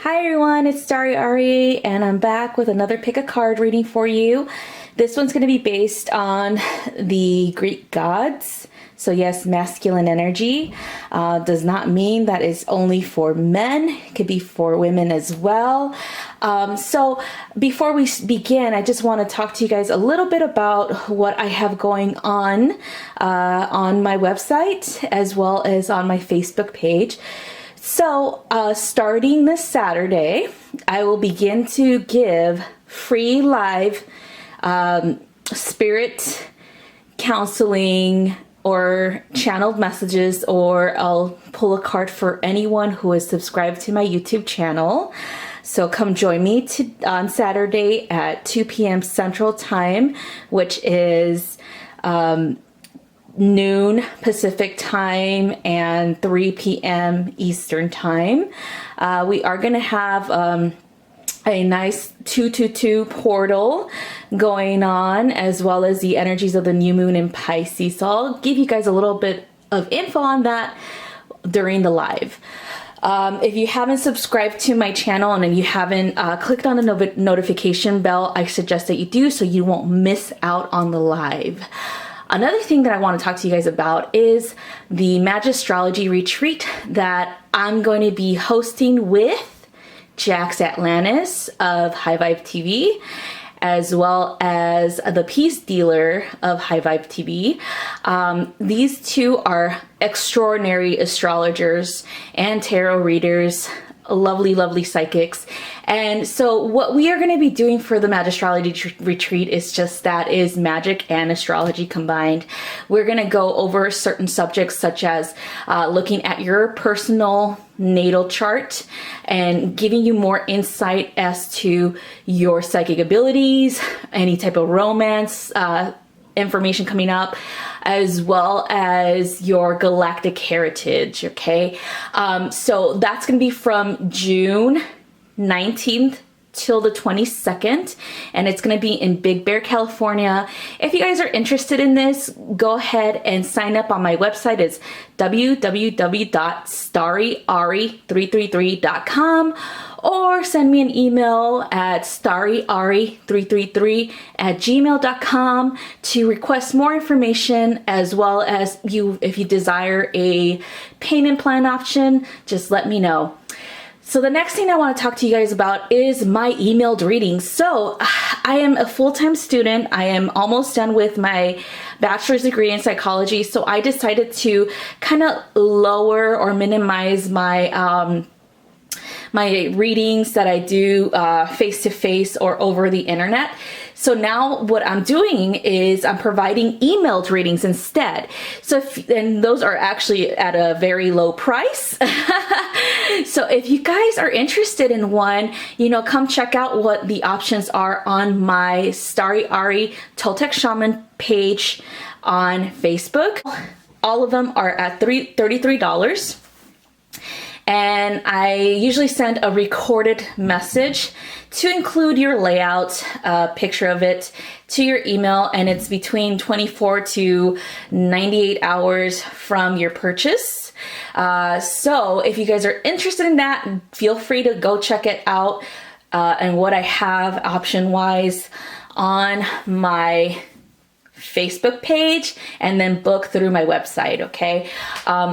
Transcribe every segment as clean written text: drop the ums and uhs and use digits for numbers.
Hi everyone, it's StariAri and I'm back with another pick a card reading for you. This one's going to be based on the Greek gods. So yes, masculine energy does not mean that it's only for men. It could be for women as well. So before we begin, I just want to talk to you guys a little bit about what I have going on my website as well as on my Facebook page. So starting this Saturday, I will begin to give free live spirit counseling or channeled messages, or I'll pull a card for anyone who is subscribed to my YouTube channel. So come join me on Saturday at 2 p.m. Central Time, which is noon Pacific Time and 3 p.m. Eastern Time. We are going to have a nice 222 portal going on, as well as the energies of the new moon in Pisces. So I'll give you guys a little bit of info on that during the live. If you haven't subscribed to my channel and you haven't clicked on the notification bell, I suggest that you do so you won't miss out on the live. Another thing that I want to talk to you guys about is the Magistrology retreat that I'm going to be hosting with Jax Atlantis of High Vibe TV, as well as the Peace Dealer of High Vibe TV. These two are extraordinary astrologers and tarot readers, lovely, lovely psychics. And so what we are going to be doing for the Magistrology retreat is just that, is magic and astrology combined. We're going to go over certain subjects such as looking at your personal natal chart and giving you more insight as to your psychic abilities, any type of romance information coming up, as well as your galactic heritage. Okay, so that's going to be from June 19th till the 22nd, and it's going to be in Big Bear, California. If you guys are interested in this, go ahead and sign up on my website. It's www.stariari333.com, or send me an email at stariari333@gmail.com to request more information, as well as if you desire a payment plan option, just let me know. So the next thing I want to talk to you guys about is my emailed readings. So I am a full-time student. I am almost done with my bachelor's degree in psychology. So I decided to kind of lower or minimize my my readings that I do face-to-face or over the internet. So now what I'm doing is I'm providing emailed readings instead. So and those are actually at a very low price. So if you guys are interested in one, come check out what the options are on my StariAri Toltec Shaman page on Facebook. All of them are at $33. And I usually send a recorded message to include your layout, a picture of it, to your email, and it's between 24 to 98 hours from your purchase. So if you guys are interested in that, feel free to go check it out and what I have option-wise on my Facebook page, and then book through my website, okay?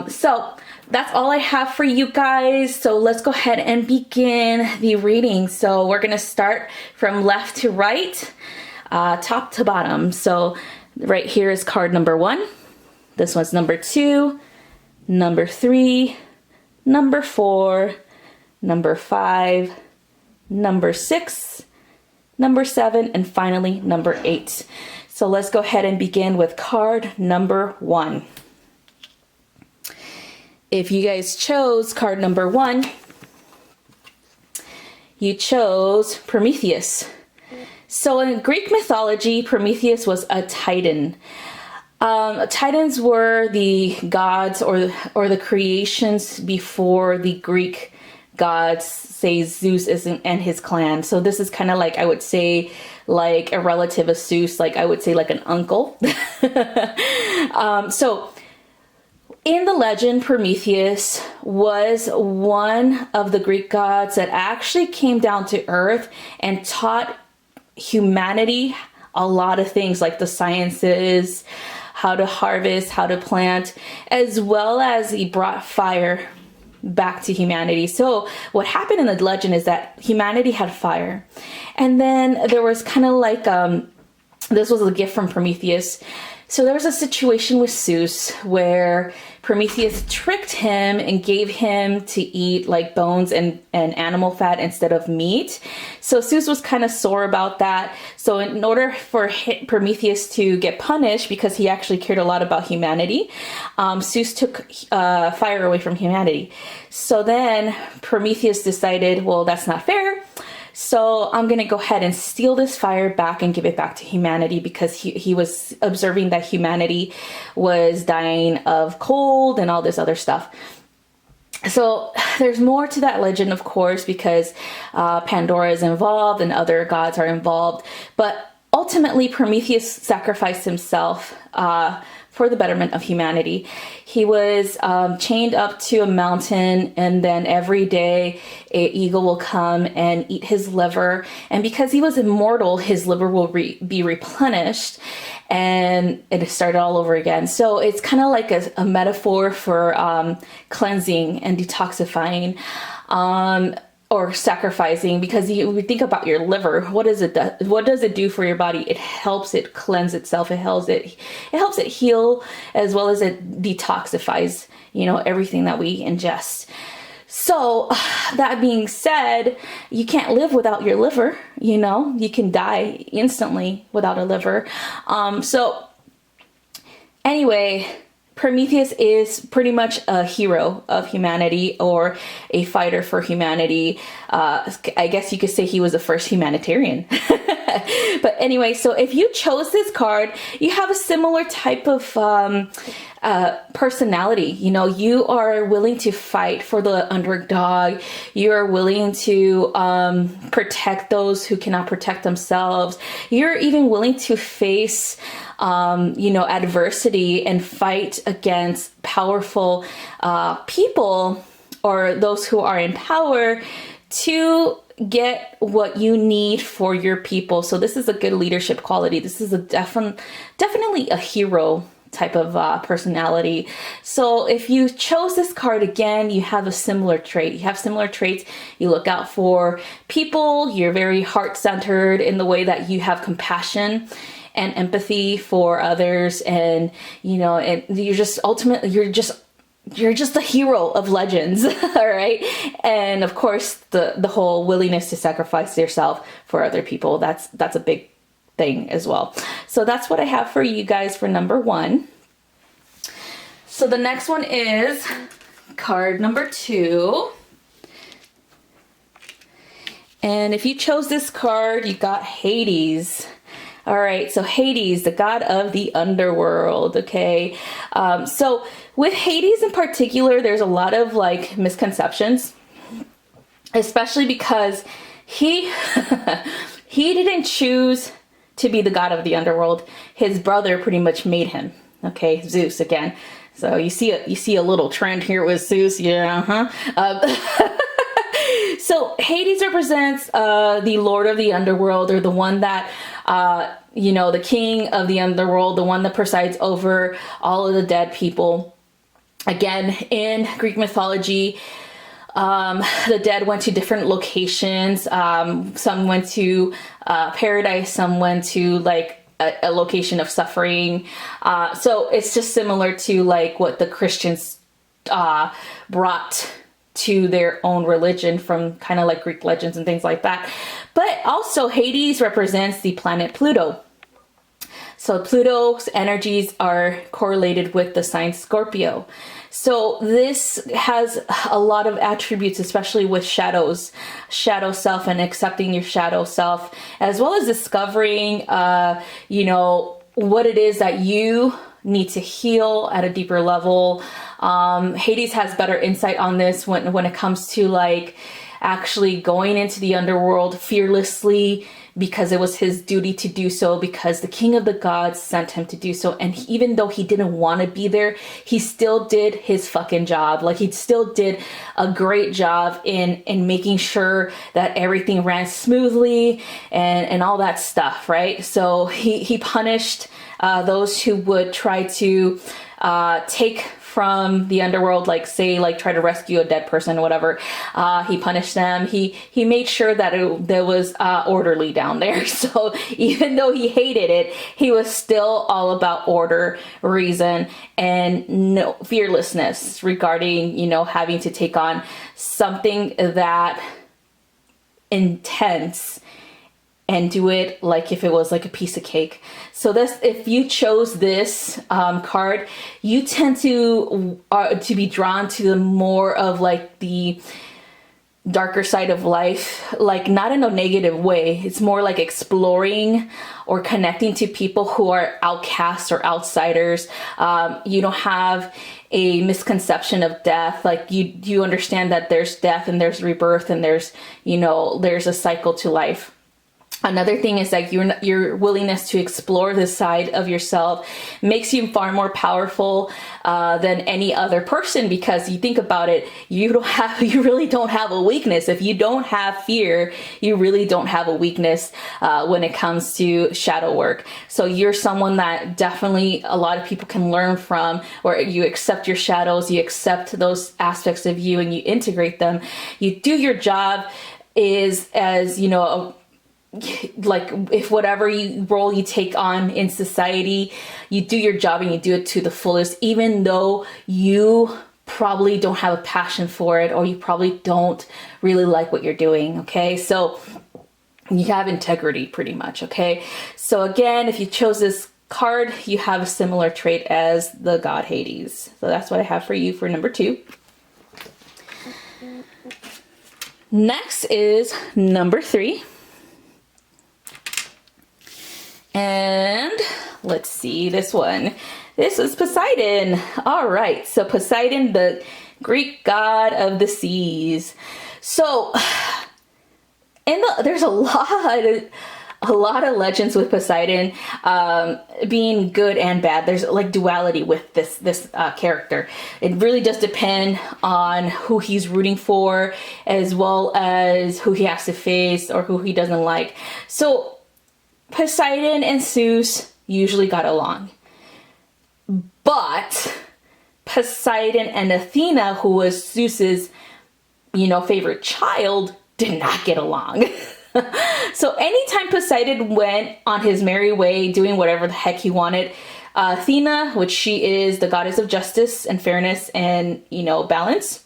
So that's all I have for you guys. So let's go ahead and begin the reading. So we're gonna start from left to right, top to bottom. So right here is card number 1. This one's number 2, number 3, number 4, number 5, number 6, number 7, and finally number 8. So let's go ahead and begin with card number 1. If you guys chose card number 1, you chose Prometheus. So in Greek mythology, Prometheus was a titan. Titans were the gods or the creations before the Greek gods, say Zeus and his clan. So this is kind of like, I would say, like a relative of Zeus, like I would say like an uncle. So in the legend, Prometheus was one of the Greek gods that actually came down to earth and taught humanity a lot of things, like the sciences, how to harvest, how to plant, as well as he brought fire back to humanity. So what happened in the legend is that humanity had fire, and then there was kind of like this was a gift from Prometheus. So there was a situation with Zeus where Prometheus tricked him and gave him to eat like bones and animal fat instead of meat. So Zeus was kind of sore about that. So in order for Prometheus to get punished, because he actually cared a lot about humanity, Zeus took fire away from humanity. So then Prometheus decided, well, that's not fair. So I'm going to go ahead and steal this fire back and give it back to humanity, because he was observing that humanity was dying of cold and all this other stuff. So there's more to that legend, of course, because Pandora is involved and other gods are involved. But ultimately, Prometheus sacrificed himself for the betterment of humanity. He was chained up to a mountain, and then every day an eagle will come and eat his liver. And because he was immortal, his liver will be replenished, and it started all over again. So it's kind of like a metaphor for cleansing and detoxifying. Or sacrificing, because you think about your liver. What does it do for your body? It helps it cleanse itself. It helps it heal, as well as it detoxifies, everything that we ingest. So that being said, you can't live without your liver. You can die instantly without a liver. So anyway, Prometheus is pretty much a hero of humanity, or a fighter for humanity. I guess you could say he was the first humanitarian. But anyway, so if you chose this card, you have a similar type of personality. You are willing to fight for the underdog. You are willing to protect those who cannot protect themselves. You're even willing to face adversity and fight against powerful people, or those who are in power, to get what you need for your people. So this is a good leadership quality. This is definitely a hero type of personality. So if you chose this card, again, you have a similar trait. You have similar traits. You look out for people. You're very heart-centered in the way that you have compassion and empathy for others, and and you're just the hero of legends. All right. And of course, the whole willingness to sacrifice yourself for other people, that's a big thing as well. So that's what I have for you guys for number 1. So the next one is card number 2. And if you chose this card, you got Hades. All right, so Hades, the god of the underworld, okay? So with Hades in particular, there's a lot of misconceptions, especially because he didn't choose to be the god of the underworld. His brother pretty much made him, okay? Zeus again. So you see a little trend here with Zeus, yeah, So Hades represents the lord of the underworld, or the one that, the king of the underworld, the one that presides over all of the dead people. Again, in Greek mythology, the dead went to different locations. Some went to paradise, some went to a location of suffering. So it's just similar to what the Christians brought to their own religion from kind of Greek legends and things like that. But also Hades represents the planet Pluto. So Pluto's energies are correlated with the sign Scorpio. So this has a lot of attributes, especially with shadow self, and accepting your shadow self, as well as discovering, what it is that you need to heal at a deeper level. Hades has better insight on this when it comes to actually going into the underworld fearlessly because it was his duty to do so, because the king of the gods sent him to do so. And even though he didn't want to be there, he still did his fucking job. Like, he still did a great job in making sure that everything ran smoothly and all that stuff, right? So he punished those who would try to take from the underworld, like say, like try to rescue a dead person or whatever. He punished them. He made sure that there was orderly down there. So even though he hated it, he was still all about order, reason, and no fearlessness regarding, you know, having to take on something that intense and do it like if it was like a piece of cake. So this, if you chose this card, you tend to be drawn to the more of like the darker side of life, like not in a negative way. It's more like exploring or connecting to people who are outcasts or outsiders. You don't have a misconception of death. Like you understand that there's death and there's rebirth and there's, you know, there's a cycle to life. Another thing is that your willingness to explore this side of yourself makes you far more powerful than any other person, because you think about it, you really don't have a weakness. If you don't have fear, you really don't have a weakness when it comes to shadow work. So you're someone that definitely a lot of people can learn from, or you accept your shadows, you accept those aspects of you and you integrate them. You do your job as, you know, like if whatever role you take on in society, you do your job and you do it to the fullest, even though you probably don't have a passion for it, or you probably don't really like what you're doing. Okay, so you have integrity pretty much. Okay, so again, if you chose this card, you have a similar trait as the god Hades. So that's what I have for you for number 2. Next is number 3. And let's see this one. This is Poseidon. All right. So Poseidon, the Greek god of the seas. So there's a lot of legends with Poseidon being good and bad. There's like duality with this character. It really does depend on who he's rooting for, as well as who he has to face or who he doesn't like. So Poseidon and Zeus usually got along, but Poseidon and Athena, who was Zeus's, you know, favorite child, did not get along. So anytime Poseidon went on his merry way, doing whatever the heck he wanted, Athena, which she is the goddess of justice and fairness and, you know, balance,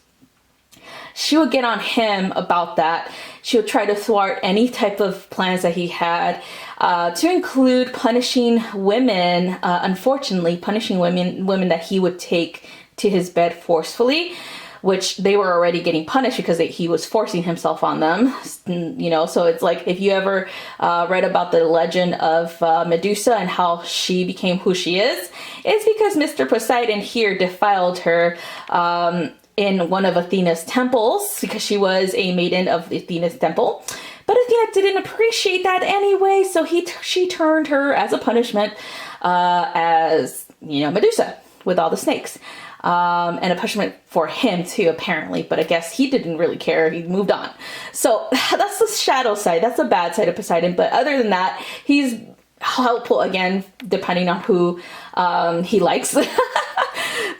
she would get on him about that. She would try to thwart any type of plans that he had, to include punishing women, unfortunately, punishing women that he would take to his bed forcefully, which they were already getting punished because he was forcing himself on them. You know, so it's like if you ever read about the legend of Medusa and how she became who she is, it's because Mr. Poseidon here defiled her in one of Athena's temples, because she was a maiden of Athena's temple. But Athena didn't appreciate that anyway, so she turned her as a punishment as, you know, Medusa with all the snakes. And a punishment for him too, apparently, but I guess he didn't really care. He moved on. So that's the shadow side. That's the bad side of Poseidon. But other than that, he's helpful, again, depending on who he likes.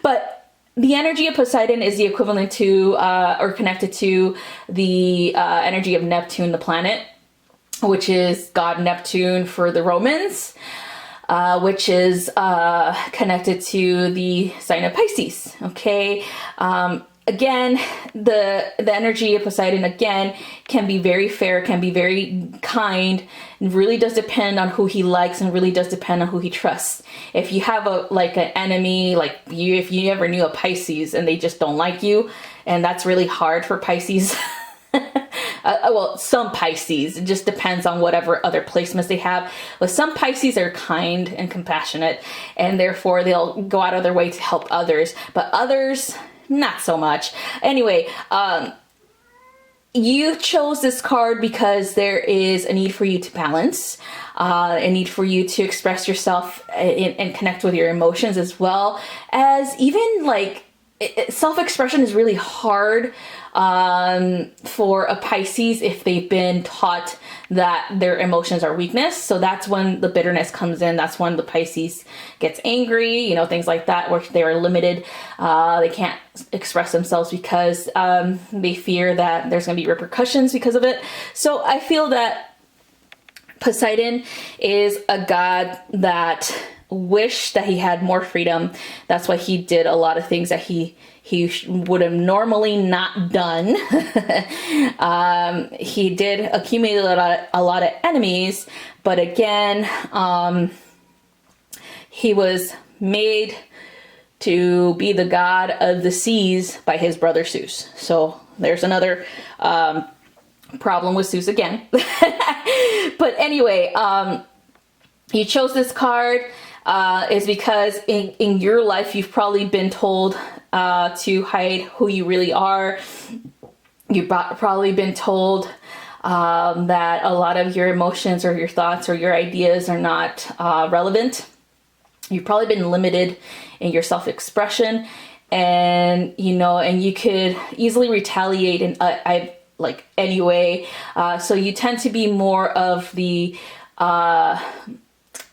But the energy of Poseidon is the equivalent to, or connected to, the energy of Neptune, the planet, which is God Neptune for the Romans, which is connected to the sign of Pisces. Okay. Again, the energy of Poseidon, again, can be very fair, can be very kind. It really does depend on who he likes, and really does depend on who he trusts. If you have an enemy, like if you ever knew a Pisces and they just don't like you, and that's really hard for Pisces. Well, some Pisces, it just depends on whatever other placements they have. But some Pisces are kind and compassionate, and therefore they'll go out of their way to help others. But others, not so much. Anyway, you chose this card because there is a need for you to balance, a need for you to express yourself and connect with your emotions, as well as even like self-expression is really hard for a Pisces if they've been taught that their emotions are weakness. So that's when the bitterness comes in. That's when the Pisces gets angry, you know, things like that, where they are limited. They can't express themselves because they fear that there's going to be repercussions because of it. So I feel that Poseidon is a god that wished that he had more freedom. That's why he did a lot of things that he would have normally not done. He did accumulate a lot of enemies, but again, he was made to be the god of the seas by his brother Zeus. So there's another problem with Zeus again. But anyway, you chose this card is because in your life you've probably been told to hide who you really are. You've probably been told that a lot of your emotions or your thoughts or your ideas are not relevant. You've probably been limited in your self-expression, and and you could easily retaliate in anyway. So you tend to be more of the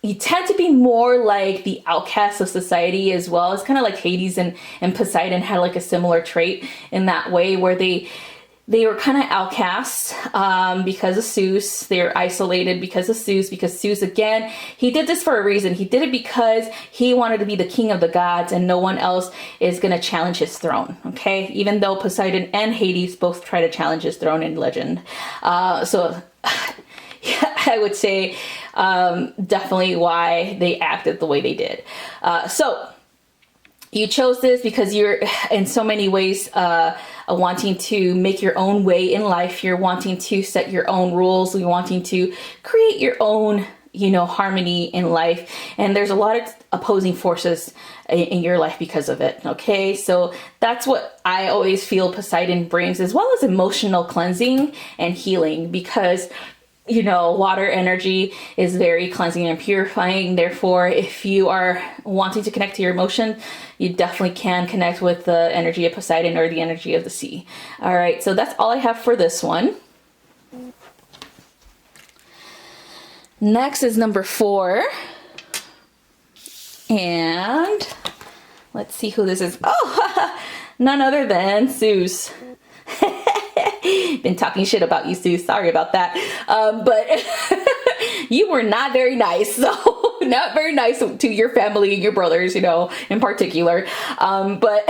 you tend to be more like the outcast of society as well. It's kind of like Hades and Poseidon had like a similar trait in that way, where they were kind of outcasts because of Zeus. They're isolated because of Zeus, because Zeus, again, he did this for a reason. He did it because he wanted to be the king of the gods, and no one else is going to challenge his throne, okay? Even though Poseidon and Hades both try to challenge his throne in legend. So I would say definitely why they acted the way they did. So you chose this because you're in so many ways wanting to make your own way in life. You're wanting to set your own rules. You're wanting to create your own, harmony in life. And there's a lot of opposing forces in your life because of it. Okay. So that's what I always feel Poseidon brings, as well as emotional cleansing and healing, because water energy is very cleansing and purifying. Therefore, if you are wanting to connect to your emotion, you definitely can connect with the energy of Poseidon or the energy of the sea. All right, so that's all I have for this one. Next is number 4. And let's see who this is. Oh, none other than Zeus. Been talking shit about you, Zeus. Sorry about that. But you were not very nice. So not very nice to your family and your brothers, in particular. But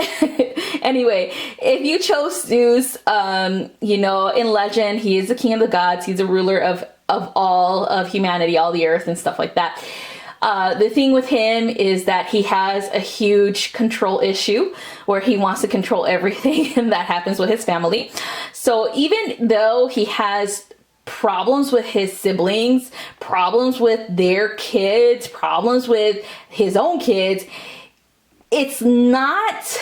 anyway, if you chose Zeus, in legend, he is the king of the gods. He's a ruler of all of humanity, all the earth and stuff like that. The thing with him is that he has a huge control issue where he wants to control everything that happens with his family. So even though he has problems with his siblings, problems with their kids, problems with his own kids, it's not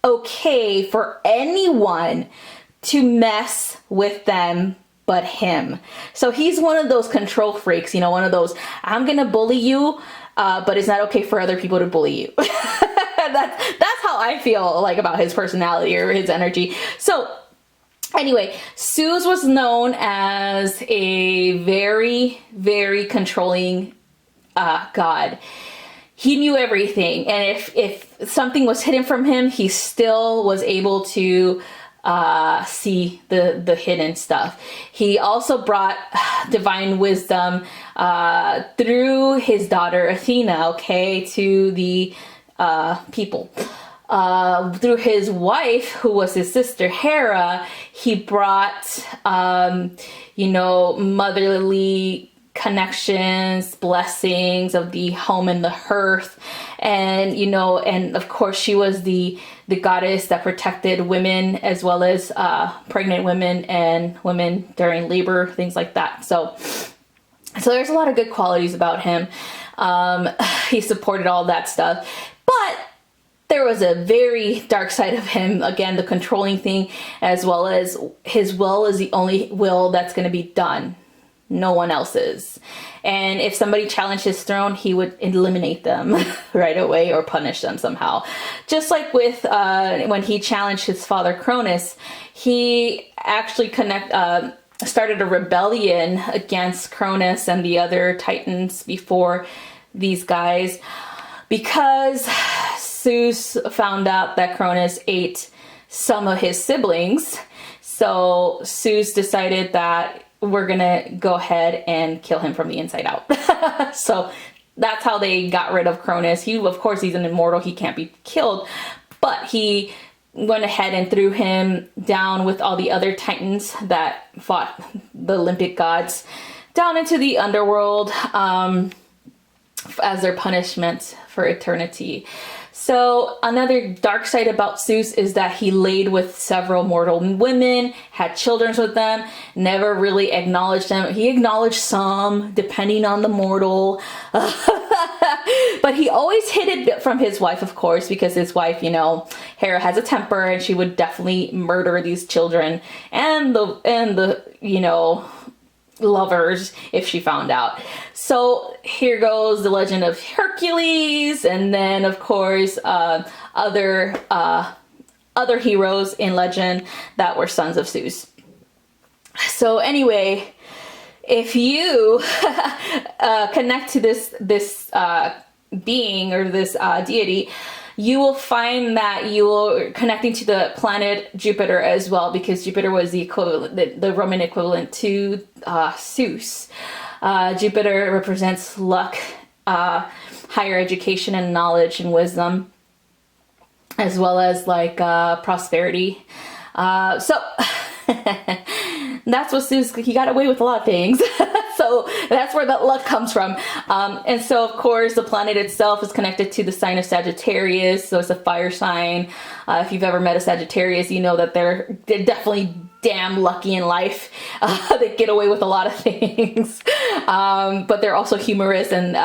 okay for anyone to mess with them but him. So he's one of those control freaks, one of those, I'm gonna bully you, but it's not okay for other people to bully you. That's how I feel like about his personality or his energy. So anyway, Zeus was known as a very, very controlling god. He knew everything, and if something was hidden from him, he still was able to see the hidden stuff. He also brought divine wisdom through his daughter Athena, to the people. Through his wife, who was his sister Hera, he brought motherly connections, blessings of the home and the hearth, and and of course she was the goddess that protected women, as well as pregnant women and women during labor, things like that. So there's a lot of good qualities about him. He supported all that stuff, but there was a very dark side of him. Again, the controlling thing, as well as his will is the only will that's going to be done. No one else's. And if somebody challenged his throne, he would eliminate them right away or punish them somehow. Just like with when he challenged his father Cronus, he actually started a rebellion against Cronus and the other Titans before these guys, because Zeus found out that Cronus ate some of his siblings. So Zeus decided that we're gonna go ahead and kill him from the inside out. So that's how they got rid of Cronus. Of course, he's an immortal, he can't be killed, but he went ahead and threw him down with all the other Titans that fought the Olympic gods down into the underworld as their punishment for eternity. So another dark side about Zeus is that he laid with several mortal women, had children with them, never really acknowledged them. He acknowledged some, depending on the mortal. But he always hid it from his wife, of course, because his wife, Hera has a temper, and she would definitely murder these children and the lovers if she found out. So here goes the legend of Hercules, and then of course other heroes in legend that were sons of Zeus. So anyway, if you connect to this being or this deity, you will find that you're connecting to the planet Jupiter as well, because Jupiter was the equivalent, the Roman equivalent to Zeus. Jupiter represents luck, higher education and knowledge and wisdom, as well as prosperity. So that's what Zeus, he got away with a lot of things. So that's where that luck comes from. And so, of course, the planet itself is connected to the sign of Sagittarius. So it's a fire sign. If you've ever met a Sagittarius, you know that they're definitely damn lucky in life. They get away with a lot of things. But they're also humorous, and,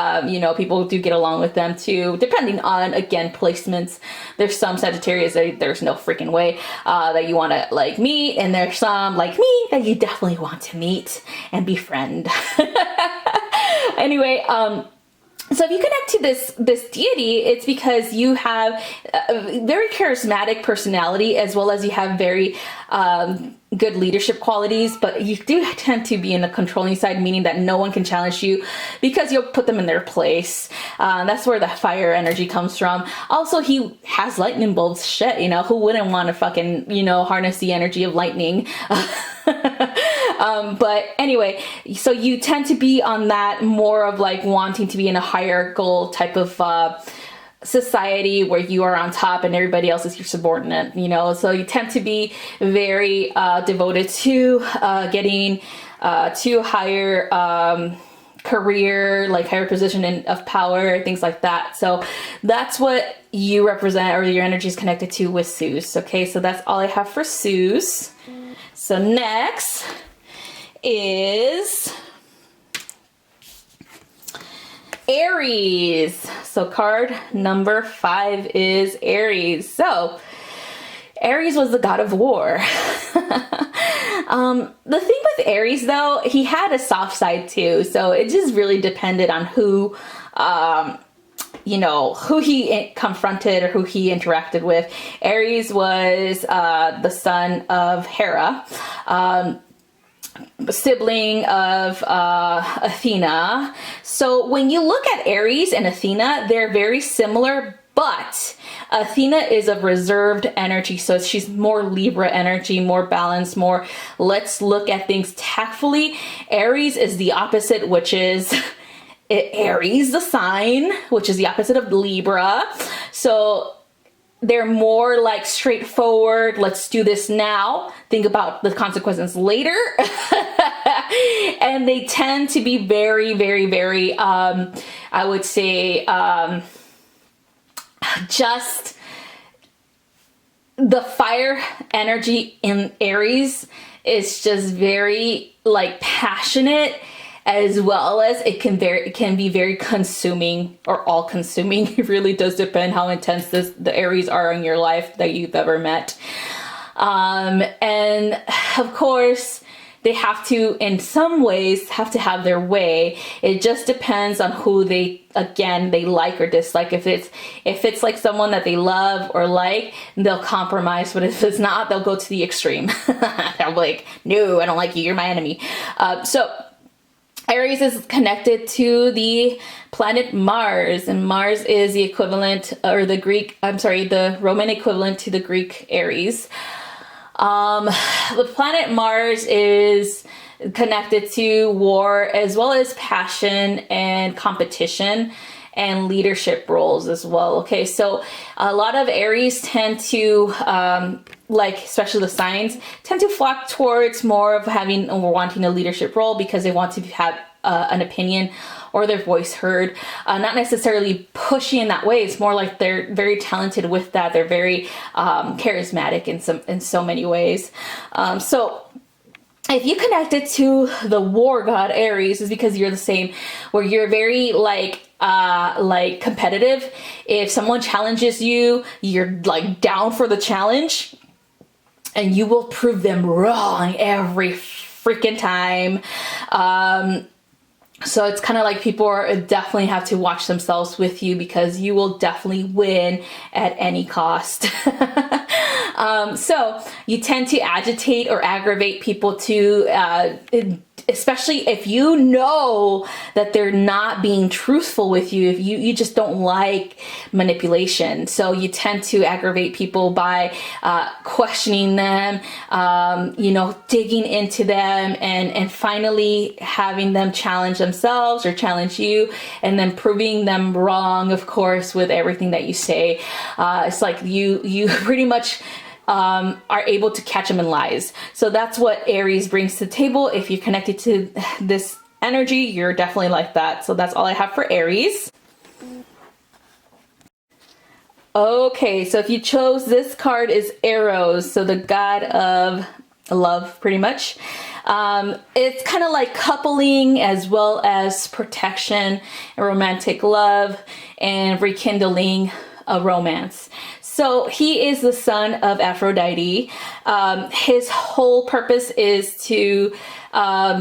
people do get along with them too, depending on, again, placements. There's some Sagittarius that there's no freaking way that you want to meet, and there's some like me that you definitely want to meet and befriend. Anyway, so if you connect to this deity, it's because you have a very charismatic personality, as well as you have very good leadership qualities, but you do tend to be in the controlling side, meaning that no one can challenge you because you'll put them in their place. That's where the fire energy comes from. Also, he has lightning bolts. Shit, who wouldn't want to fucking, harness the energy of lightning? But anyway, so you tend to be on that more of wanting to be in a hierarchical type of society where you are on top and everybody else is your subordinate, so you tend to be very devoted to getting to higher career, higher position of power, things like that. So that's what you represent, or your energy is connected to with Zeus. Okay, so that's all I have for Zeus. So next is Aries. So card number 5 is Aries. So Aries was the god of war. The thing with Aries, though, he had a soft side too. So it just really depended on who he confronted or who he interacted with. Aries was the son of Hera, sibling of Athena. So when you look at Aries and Athena, they're very similar, but Athena is of reserved energy, so she's more Libra energy, more balanced, more let's look at things tactfully. Aries is the opposite, which is Aries, the sign, which is the opposite of Libra. So they're more straightforward, let's do this now, think about the consequences later. And they tend to be very, very, very, I would say, just the fire energy in Aries is just very passionate as well as it can be very consuming or all consuming. It really does depend how intense the Aries are in your life that you've ever met. And of course, they have to, in some ways, have to have their way. It just depends on who they like or dislike. If it's like someone that they love or like, they'll compromise. But if it's not, they'll go to the extreme. They'll be like, no, I don't like you. You're my enemy. So Aries is connected to the planet Mars, and Mars is the equivalent, or the Roman equivalent to the Greek Aries. The planet Mars is connected to war as well as passion and competition and leadership roles as well. Okay, so a lot of Aries tend to, especially the signs, tend to flock towards more of having or wanting a leadership role because they want to have an opinion or their voice heard, not necessarily pushy in that way. It's more like they're very talented with that. They're very charismatic in so many ways. So if you connected to the war god Aries, is because you're the same, where you're very competitive. If someone challenges you, you're like down for the challenge, and you will prove them wrong every freaking time. So it's kind of like people definitely have to watch themselves with you, because you will definitely win at any cost. So you tend to agitate or aggravate people especially if you know that they're not being truthful with you, if you just don't like manipulation. So you tend to aggravate people by questioning them, digging into them, and finally having them challenge themselves or challenge you, and then proving them wrong, of course, with everything that you say. It's like you pretty much are able to catch them in lies. So that's what Aries brings to the table. If you're connected to this energy, you're definitely like that. So that's all I have for Aries. Okay, so if you chose this card, is Eros, so the god of love, pretty much. It's kind of like coupling as well as protection and romantic love and rekindling a romance. So he is the son of Aphrodite. His whole purpose is to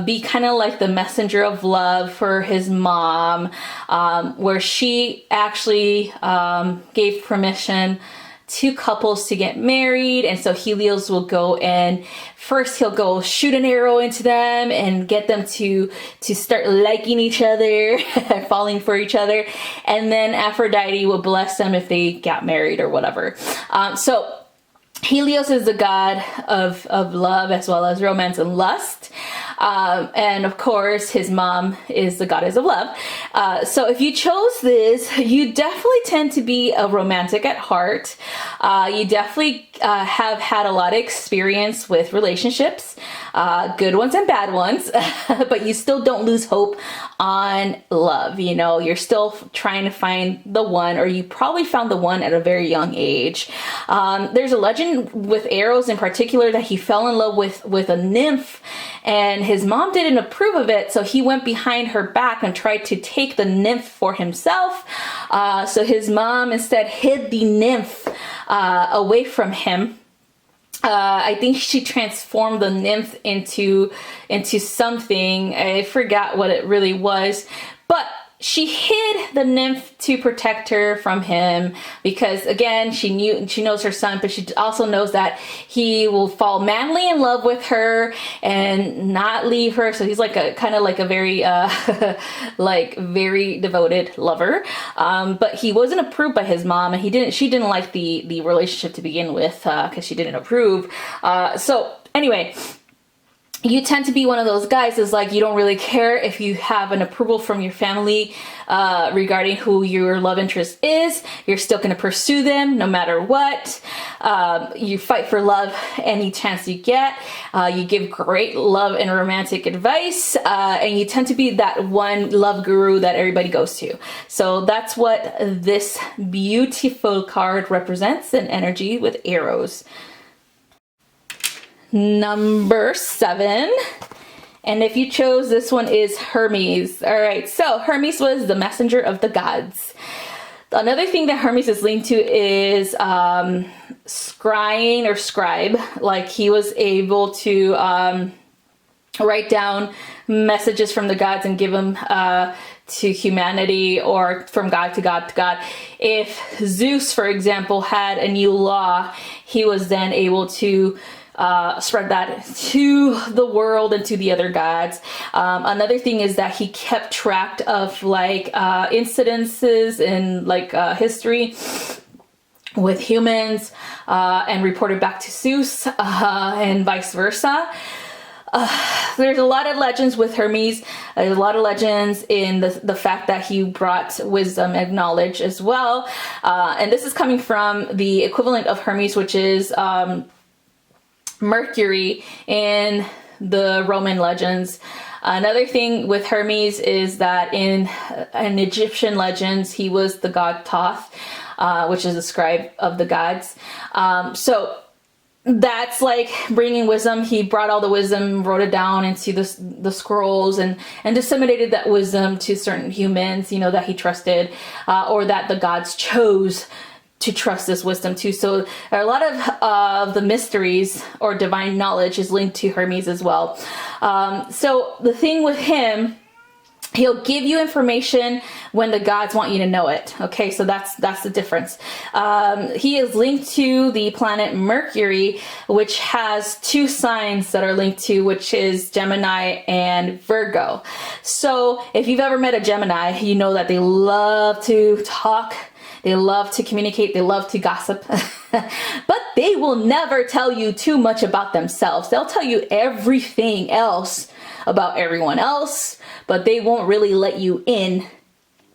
be kind of like the messenger of love for his mom, where she actually gave permission to couples to get married. And so Helios will go and first he'll go shoot an arrow into them and get them to start liking each other, falling for each other. And then Aphrodite will bless them if they got married or whatever. So Helios is the god of love as well as romance and lust. And of course, his mom is the goddess of love. So if you chose this, you definitely tend to be a romantic at heart. You definitely have had a lot of experience with relationships, good ones and bad ones, but you still don't lose hope on love. You're still trying to find the one, or you probably found the one at a very young age. There's a legend with Eros in particular that he fell in love with a nymph, and his mom didn't approve of it, so he went behind her back and tried to take the nymph for himself. So his mom instead hid the nymph away from him. I think she transformed the nymph into something. I forgot what it really was, but she hid the nymph to protect her from him, because again, she knows her son, but she also knows that he will fall madly in love with her and not leave her. So he's like a kind of like a very very devoted lover. But he wasn't approved by his mom, and she didn't like the relationship to begin with, because she didn't approve. So anyway, you tend to be one of those guys is like, you don't really care if you have an approval from your family regarding who your love interest is. You're still going to pursue them no matter what. You fight for love any chance you get. You give great love and romantic advice, and you tend to be that one love guru that everybody goes to. So that's what this beautiful card represents, an energy with Eros. Number 7 And if you chose, this one is Hermes. All right, so Hermes was the messenger of the gods. Another thing that Hermes is linked to is scrying or scribe. Like he was able to write down messages from the gods and give them to humanity, or from God to God to God. If Zeus, for example, had a new law, he was then able to spread that to the world and to the other gods. Another thing is that he kept track of like incidences in like history with humans and reported back to Zeus and vice versa. There's a lot of legends with Hermes. There's a lot of legends in the fact that he brought wisdom and knowledge as well. And this is coming from the equivalent of Hermes, which is Mercury in the Roman legends. Another thing with Hermes is that in Egyptian legends, he was the god Thoth, which is the scribe of the gods. So that's like bringing wisdom. He brought all the wisdom, wrote it down into the scrolls, and disseminated that wisdom to certain humans, you know, that he trusted, or that the gods chose to trust this wisdom to. So a lot of the mysteries or divine knowledge is linked to Hermes as well. So the thing with him, he'll give you information when the gods want you to know it. Okay, so that's the difference. He is linked to the planet Mercury, which has two signs that are linked to, which is Gemini and Virgo. So if you've ever met a Gemini, you know that they love to talk, they love to communicate, they love to gossip, but they will never tell you too much about themselves. They'll tell you everything else about everyone else, but they won't really let you in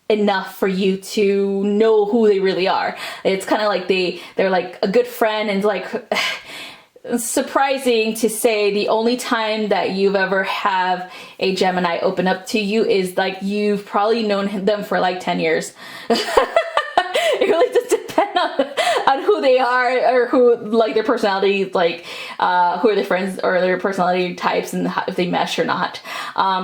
enough for you to know who they really are. It's kind of like they're like a good friend, and like surprising to say, the only time that you've ever have a Gemini open up to you is like you've probably known them for like 10 years. It really just depends on who they are, or who, like, their personality, like who are their friends or their personality types, and if they mesh or not.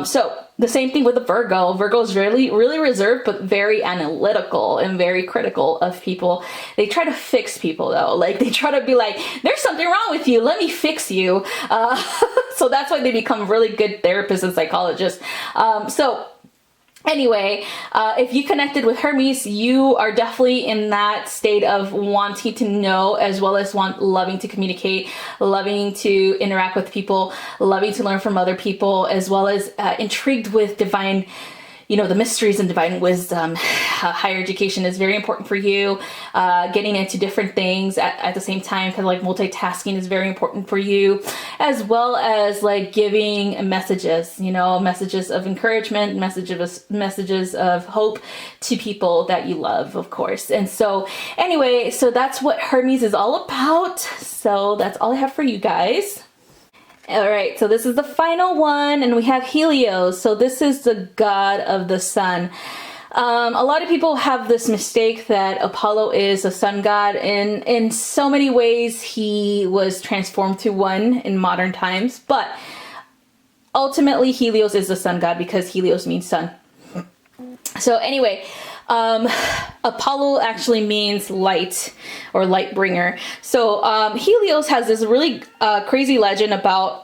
So the same thing with the Virgo. Virgo is really reserved, but very analytical and very critical of people. They try to fix people though. Like they try to be like, there's something wrong with you, let me fix you. So that's why they become really good therapists and psychologists. Anyway, if you connected with Hermes, you are definitely in that state of wanting to know, as well as loving to communicate, loving to interact with people, loving to learn from other people, as well as intrigued with divine, you know, the mysteries and divine wisdom. Higher education is very important for you. Getting into different things at the same time, kind of like multitasking, is very important for you, as well as like giving messages, you know, messages of encouragement, messages of hope to people that you love, of course. And so anyway, so that's what Hermes is all about. So that's all I have for you guys. All right, so this is the final one, and we have Helios. So this is the god of the sun. A lot of people have this mistake that Apollo is a sun god, and in so many ways he was transformed to one in modern times, but ultimately Helios is the sun god because Helios means sun. So anyway, Apollo actually means light or light bringer. So Helios has this really crazy legend about,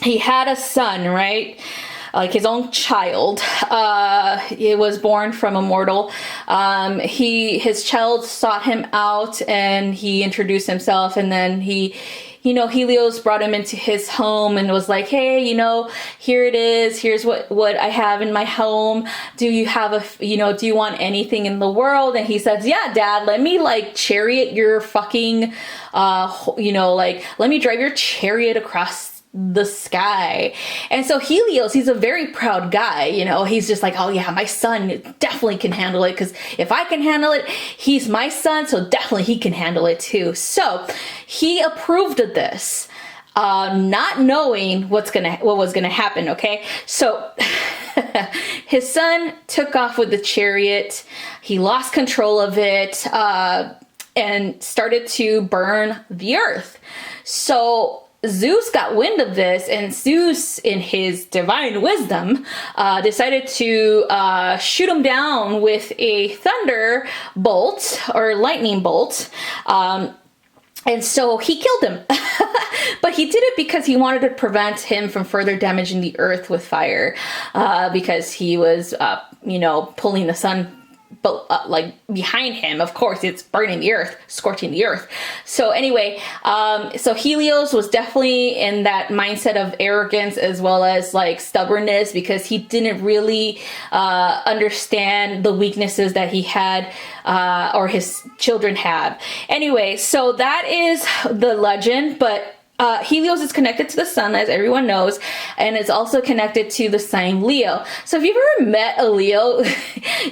he had a son, right? Like his own child. He was born from a mortal. His child sought him out and he introduced himself, and then Helios brought him into his home and was like, hey, here it is. Here's what I have in my home. Do you have do you want anything in the world? And he says, yeah, Dad, let me like chariot your fucking, let me drive your chariot across the sky. And so Helios, he's a very proud guy, he's just like, oh yeah, my son definitely can handle it, because if I can handle it, he's my son, so definitely he can handle it too. So he approved of this, not knowing what was gonna happen. Okay, so his son took off with the chariot. He lost control of it and started to burn the earth. So Zeus got wind of this, and Zeus, in his divine wisdom, decided to shoot him down with a thunder bolt or lightning bolt. And so he killed him. But he did it because he wanted to prevent him from further damaging the earth with fire, because he was, pulling the sun, but like behind him. Of course, it's burning the earth, scorching the earth. So anyway, so Helios was definitely in that mindset of arrogance as well as like stubbornness, because he didn't really understand the weaknesses that he had, or his children had. Anyway, so that is the legend, but Helios is connected to the sun, as everyone knows, and it's also connected to the sign Leo. So if you've ever met a Leo,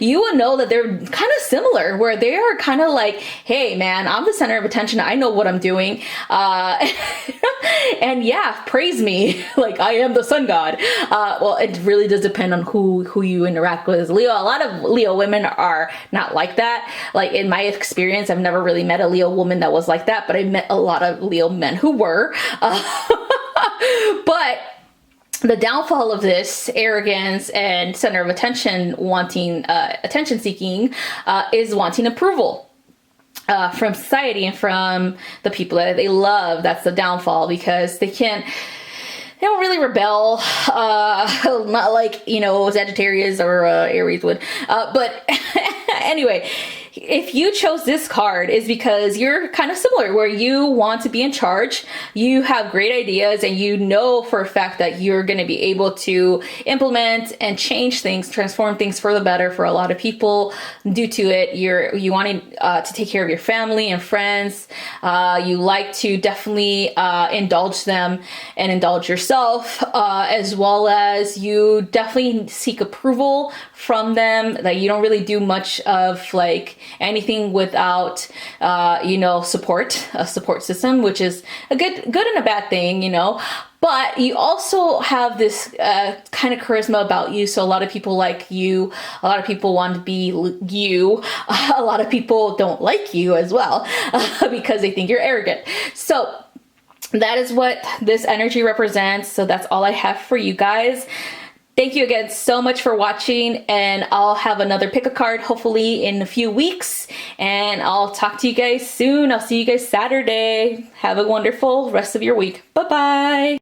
you will know that they're kind of similar, where they are kind of like, hey man, I'm the center of attention. I know what I'm doing. And yeah, praise me. Like, I am the sun god. Well, it really does depend on who you interact with as Leo. A lot of Leo women are not like that. Like, in my experience, I've never really met a Leo woman that was like that, but I met a lot of Leo men who were. But the downfall of this arrogance and center of attention, wanting attention seeking, is wanting approval from society and from the people that they love. That's the downfall, because they don't really rebel, not like, Sagittarius or Aries would. But anyway, if you chose this card, is because you're kind of similar, where you want to be in charge, you have great ideas, and you know for a fact that you're going to be able to implement and change things, transform things for the better for a lot of people. Due to it, you want to take care of your family and friends. You like to definitely indulge them and indulge yourself, as well as you definitely seek approval from them. That you don't really do much of like anything without a support system, which is a good and a bad thing, but you also have this kind of charisma about you. So a lot of people like you, a lot of people want to be you, a lot of people don't like you as well, because they think you're arrogant. So that is what this energy represents. So that's all I have for you guys. Thank you again so much for watching, and I'll have another pick a card hopefully in a few weeks, and I'll talk to you guys soon. I'll see you guys Saturday. Have a wonderful rest of your week. Bye-bye.